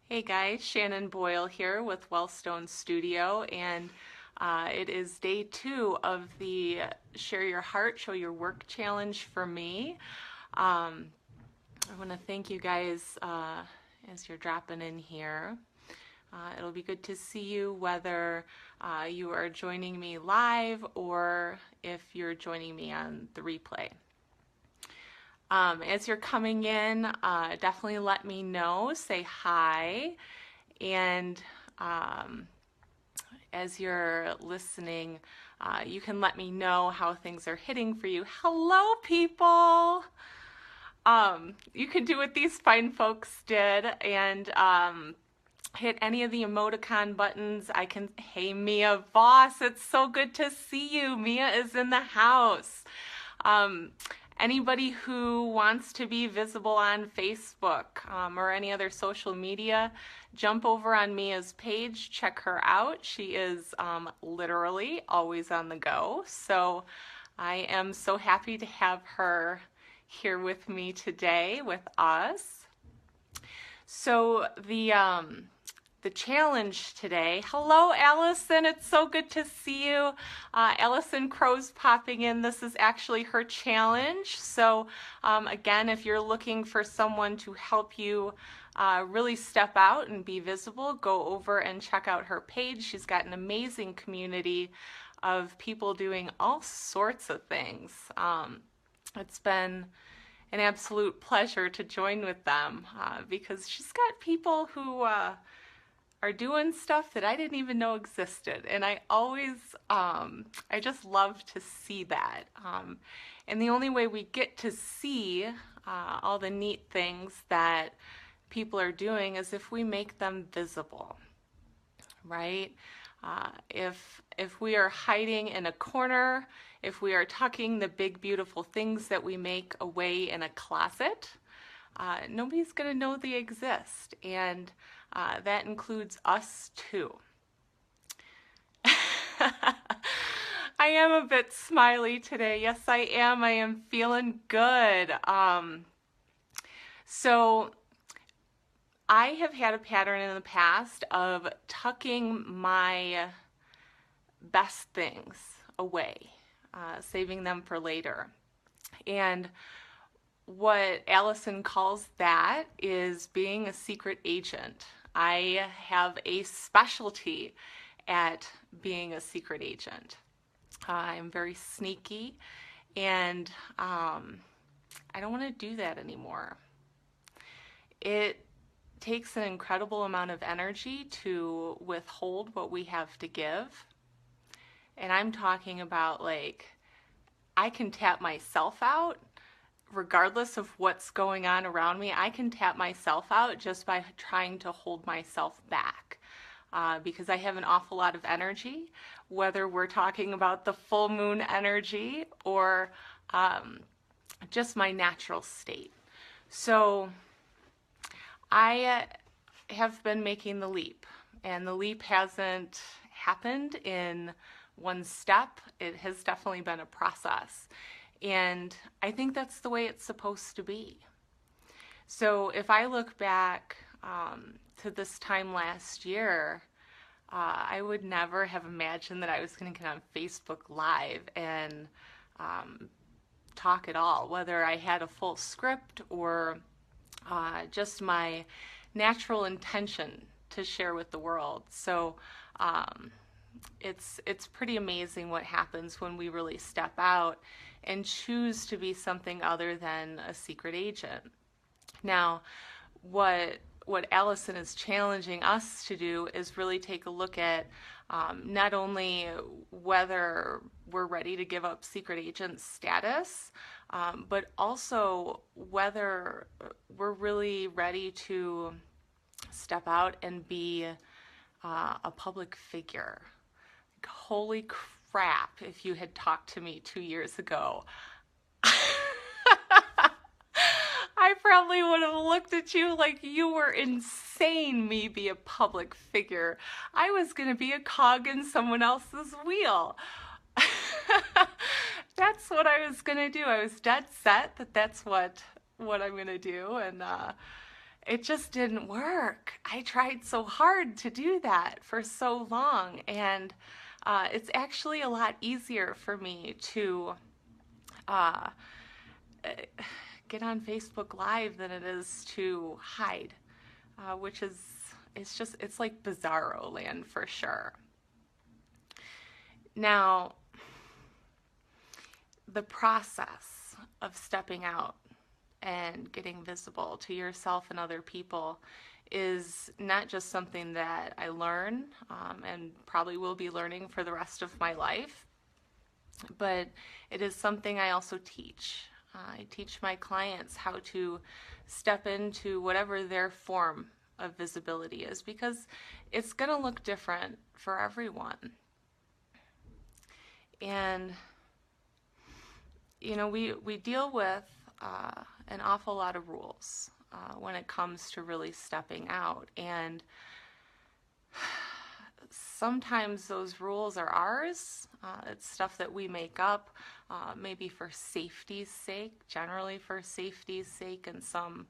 Hey guys, Shannon Boyle here with Wellstone Studio, and it is day 2 of the Share Your Heart, Show Your Work challenge for me. I want to thank you guys as you're dropping in here. It'll be good to see you whether you are joining me live or if you're joining me on the replay. As you're coming in, definitely let me know, say hi, and as you're listening, you can let me know how things are hitting for you. Hello, people! You can do what these fine folks did and hit any of the emoticon buttons. I can, hey, Mia Voss, it's so good to see you. Mia is in the house. Anybody who wants to be visible on Facebook or any other social media, jump over on Mia's page, check her out. She is literally always on the go. So I am so happy to have her here with me today with us. So the challenge today. Hello, Allison. It's so good to see you. Allison Crow's popping in. This is actually her challenge. So again, if you're looking for someone to help you really step out and be visible, go over and check out her page. She's got an amazing community of people doing all sorts of things. It's been an absolute pleasure to join with them because she's got people who are doing stuff that I didn't even know existed. And I always, I just love to see that. And the only way we get to see all the neat things that people are doing is if we make them visible, right? If we are hiding in a corner, if we are tucking the big beautiful things that we make away in a closet, nobody's going to know they exist, and that includes us too. I am a bit smiley today. Yes, I am. I am feeling good. So I have had a pattern in the past of tucking my best things away, saving them for later. And what Allison calls that is being a secret agent. I have a specialty at being a secret agent. I'm very sneaky, and I don't want to do that anymore. It takes an incredible amount of energy to withhold what we have to give. And I'm talking about, like, I can tap myself out regardless of what's going on around me. I can tap myself out just by trying to hold myself back because I have an awful lot of energy, whether we're talking about the full moon energy or just my natural state. So I have been making the leap, and the leap hasn't happened in one step. It has definitely been a process. And I think that's the way it's supposed to be. So if I look back to this time last year, I would never have imagined that I was going to get on Facebook Live and talk at all, whether I had a full script or just my natural intention to share with the world. So it's pretty amazing what happens when we really step out and choose to be something other than a secret agent. Now, what Allison is challenging us to do is really take a look at not only whether we're ready to give up secret agent status, but also whether we're really ready to step out and be a public figure. Holy crap, if you had talked to me 2 years ago, I probably would have looked at you like you were insane, me be a public figure. I was going to be a cog in someone else's wheel. That's what I was going to do. I was dead set that that's what I'm going to do. it just didn't work. I tried so hard to do that for so long, and it's actually a lot easier for me to uh, get on Facebook Live than it is to hide, which is, it's like bizarro land for sure. Now, the process of stepping out and getting visible to yourself and other people is not just something that I learn and probably will be learning for the rest of my life, but it is something I also teach. I teach my clients how to step into whatever their form of visibility is, because it's going to look different for everyone. And we deal with an awful lot of rules when it comes to really stepping out, and sometimes those rules are ours. It's stuff that we make up, maybe for safety's sake, generally for safety's sake in some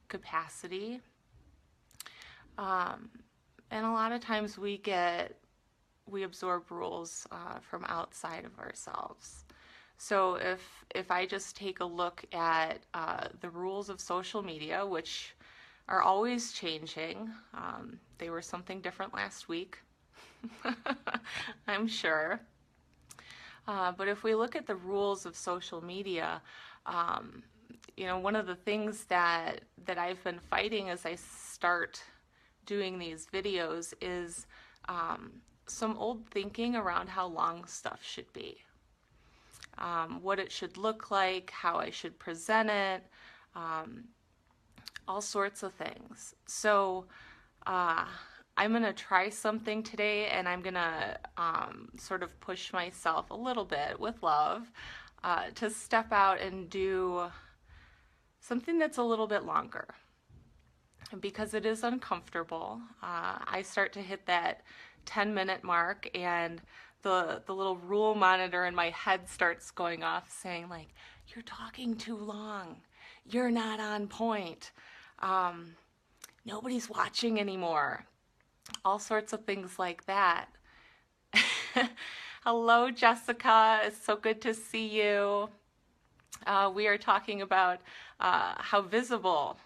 capacity. And a lot of times we absorb rules from outside of ourselves. So if I just take a look at the rules of social media, which are always changing, they were something different last week, I'm sure. But if we look at the rules of social media, one of the things that I've been fighting as I start doing these videos is some old thinking around how long stuff should be. What it should look like, how I should present it, all sorts of things. So I'm going to try something today, and I'm going to sort of push myself a little bit with love to step out and do something that's a little bit longer, because it is uncomfortable. I start to hit that 10-minute mark, and the little rule monitor in my head starts going off saying, like, you're talking too long, you're not on point, nobody's watching anymore, all sorts of things like that. Hello, Jessica, it's so good to see you. We are talking about how visible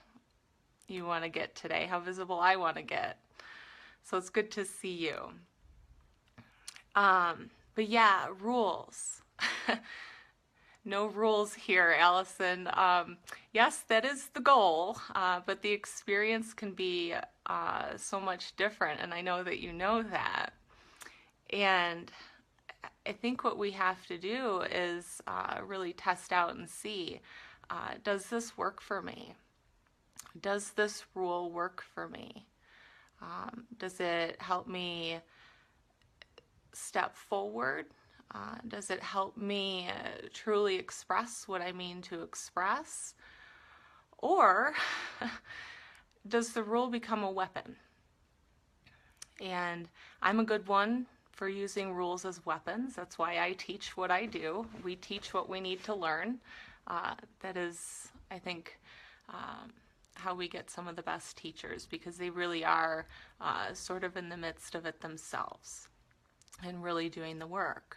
you want to get today, how visible I want to get. So it's good to see you. But yeah, rules. No rules here, Allison. Yes, that is the goal, but the experience can be so much different, and I know that you know that. And I think what we have to do is really test out and see, does this work for me? Does this rule work for me? Does it help me step forward? Does it help me truly express what I mean to express? Or does the rule become a weapon? And I'm a good one for using rules as weapons. That's why I teach what I do. We teach what we need to learn. That is, I think, how we get some of the best teachers, because they really are sort of in the midst of it themselves and really doing the work.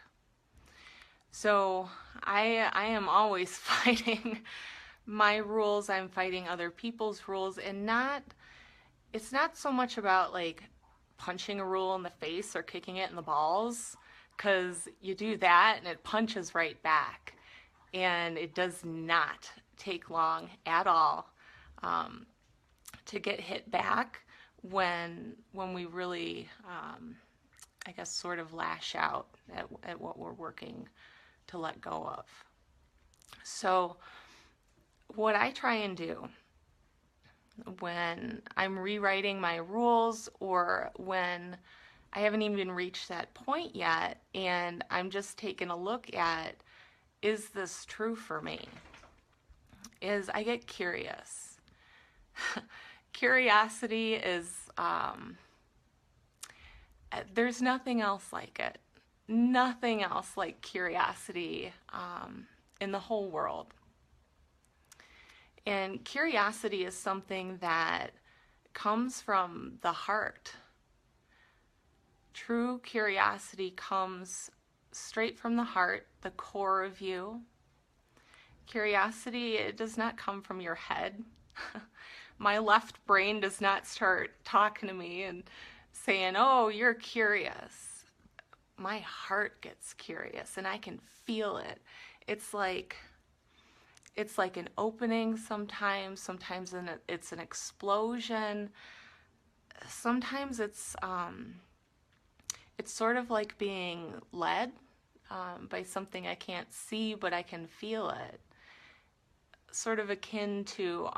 So I am always fighting my rules. I'm fighting other people's rules, and it's not so much about like punching a rule in the face or kicking it in the balls, because you do that and it punches right back, and it does not take long at all to get hit back when we really I guess sort of lash out at what we're working to let go of. So what I try and do when I'm rewriting my rules, or when I haven't even reached that point yet and I'm just taking a look at, is this true for me? Is I get curious. Curiosity is, there's nothing else like it. Nothing else like curiosity in the whole world. And curiosity is something that comes from the heart. True curiosity comes straight from the heart, the core of you. Curiosity, it does not come from your head. My left brain does not start talking to me and saying, oh, you're curious. My heart gets curious and I can feel it. It's like an opening sometimes it's an explosion. Sometimes it's sort of like being led by something I can't see, but I can feel it. Sort of akin to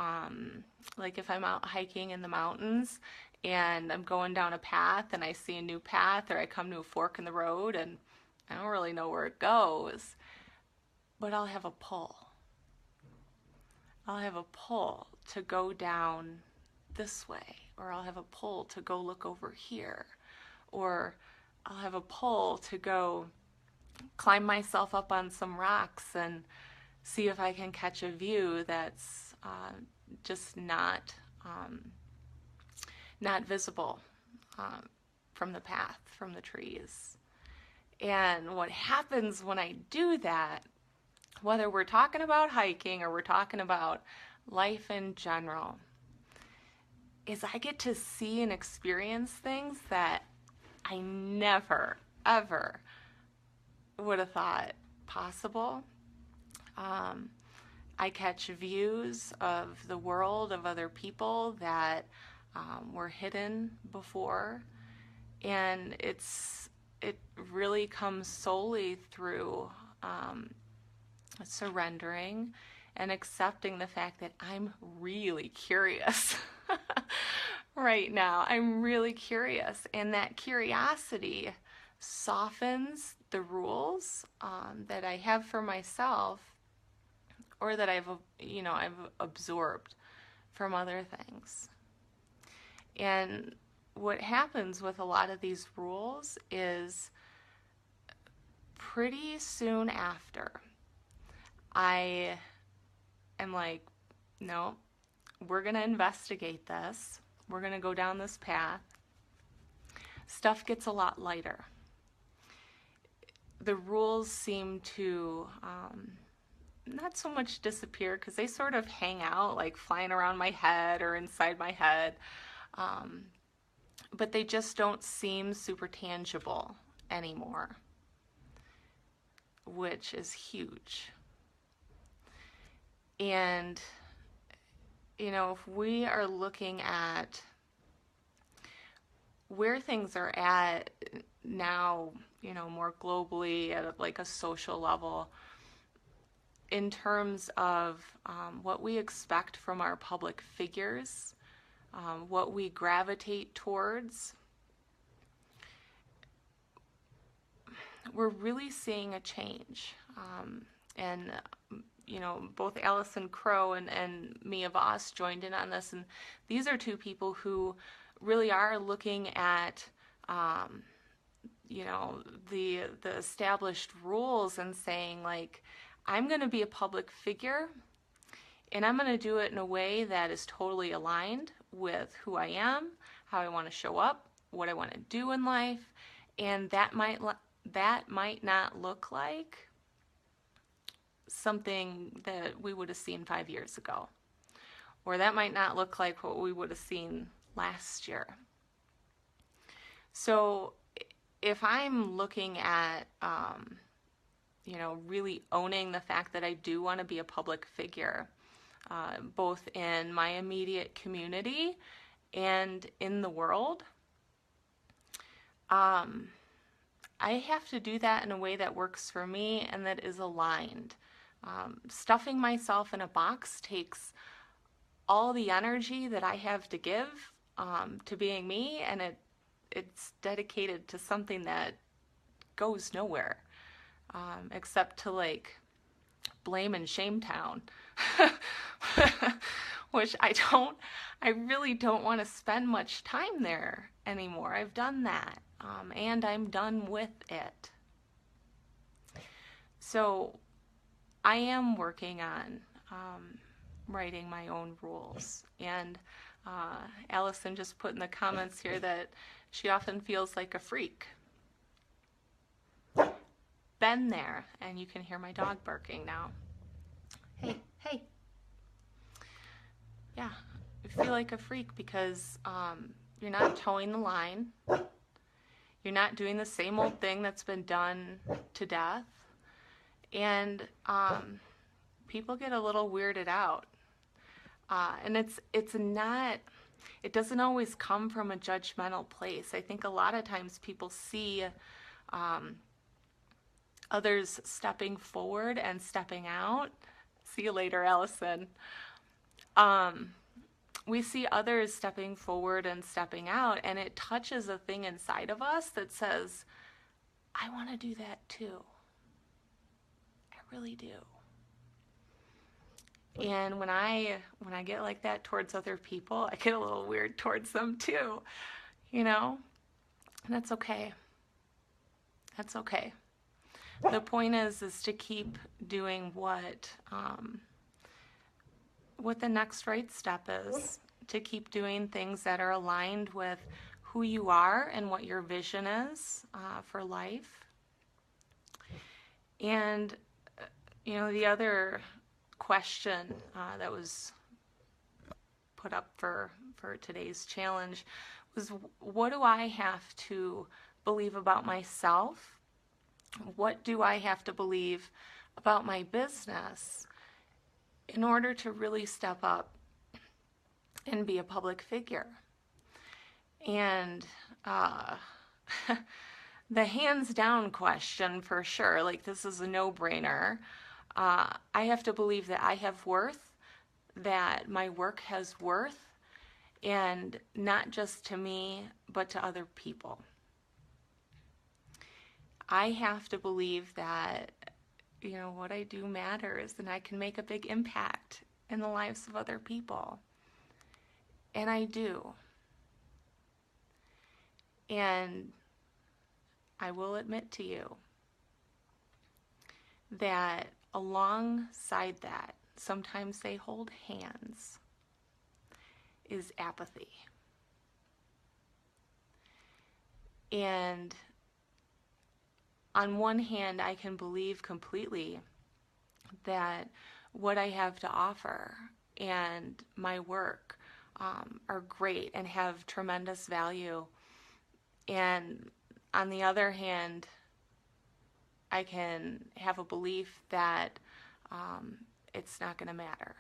like if I'm out hiking in the mountains and I'm going down a path and I see a new path, or I come to a fork in the road and I don't really know where it goes, but I'll have a pull. I'll have a pull to go down this way, or I'll have a pull to go look over here, or I'll have a pull to go climb myself up on some rocks and see if I can catch a view that's just not visible from the path, from the trees. And what happens when I do that, whether we're talking about hiking or we're talking about life in general, is I get to see and experience things that I never, ever would have thought possible. I catch views of the world, of other people that were hidden before. And it really comes solely through surrendering and accepting the fact that I'm really curious right now. I'm really curious, and that curiosity softens the rules that I have for myself, or that I've absorbed from other things. And what happens with a lot of these rules is pretty soon after, I am like, no, we're going to investigate this. We're going to go down this path. Stuff gets a lot lighter. The rules seem to not so much disappear, because they sort of hang out, like flying around my head or inside my head. But they just don't seem super tangible anymore, which is huge. And, if we are looking at where things are at now, more globally at like a social level, in terms of what we expect from our public figures, what we gravitate towards, we're really seeing a change. And both Alison Crow and Mia Voss joined in on this, and these are two people who really are looking at the established rules and saying, like, I'm going to be a public figure, and I'm going to do it in a way that is totally aligned with who I am, how I want to show up, what I want to do in life, and that might not look like something that we would have seen 5 years ago, or that might not look like what we would have seen last year. So if I'm looking at really owning the fact that I do want to be a public figure, both in my immediate community and in the world, I have to do that in a way that works for me and that is aligned. Stuffing myself in a box takes all the energy that I have to give to being me, and it's dedicated to something that goes nowhere, except to like blame and shame town, which I really don't want to spend much time there anymore. I've done that, and I'm done with it. So I am working on writing my own rules. And Allison just put in the comments here that she often feels like a freak. Been there, and you can hear my dog barking now. Hey, hey. Yeah, I feel like a freak because you're not towing the line. You're not doing the same old thing that's been done to death. And people get a little weirded out. And it doesn't always come from a judgmental place. I think a lot of times people see others stepping forward and stepping out. See you later, Allison. We see others stepping forward and stepping out, and it touches a thing inside of us that says, I want to do that too. I really do. And when I get like that towards other people, I get a little weird towards them too, you know? And that's okay. That's okay. The point is to keep doing what the next right step is, to keep doing things that are aligned with who you are and what your vision is for life. And, you know, the other question that was put up for today's challenge was, what do I have to believe about myself? What do I have to believe about my business in order to really step up and be a public figure? And the hands down question for sure, like this is a no-brainer. I have to believe that I have worth, that my work has worth, and not just to me, but to other people. I have to believe that, you know, what I do matters and I can make a big impact in the lives of other people. And I do. And I will admit to you that alongside that, sometimes they hold hands, is apathy. And on one hand, I can believe completely that what I have to offer and my work are great and have tremendous value. And on the other hand, I can have a belief that it's not going to matter.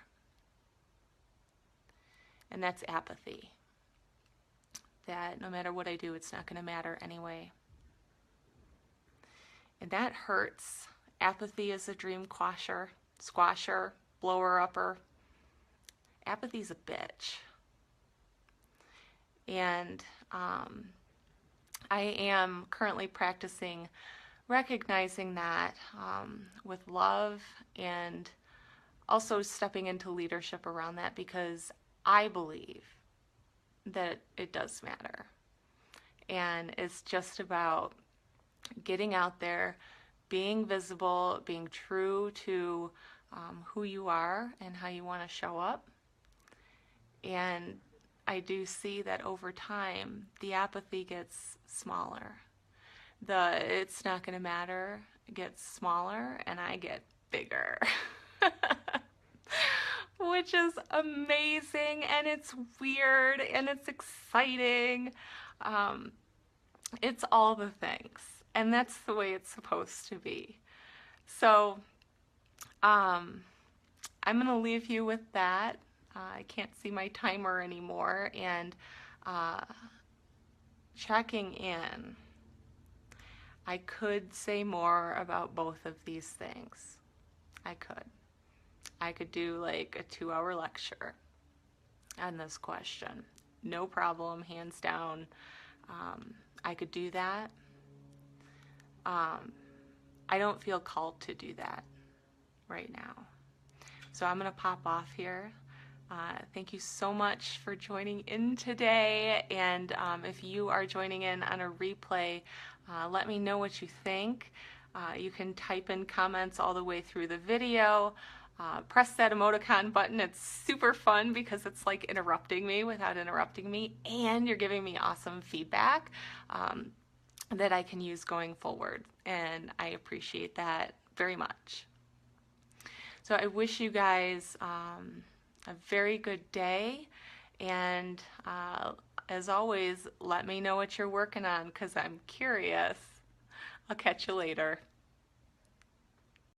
And that's apathy. That no matter what I do, it's not going to matter anyway. And that hurts. Apathy is a dream quasher, squasher, blower upper. Apathy's a bitch. And I am currently practicing recognizing that with love, and also stepping into leadership around that, because I believe that it does matter. And it's just about getting out there, being visible, being true to who you are and how you want to show up. And I do see that over time, the apathy gets smaller. The it's not going to matter gets smaller, and I get bigger. Which is amazing, and it's weird, and it's exciting. It's all the things, and that's the way it's supposed to be. So I'm going to leave you with that. I can't see my timer anymore, and checking in. I could say more about both of these things. I could do like a 2-hour lecture on this question. No problem, hands down. I could do that. I don't feel called to do that right now. So I'm going to pop off here. Thank you so much for joining in today. And if you are joining in on a replay, let me know what you think. You can type in comments all the way through the video. Press that emoticon button. It's super fun because it's like interrupting me without interrupting me, and you're giving me awesome feedback that I can use going forward. And I appreciate that very much. So I wish you guys a very good day. And as always, let me know what you're working on because I'm curious. I'll catch you later.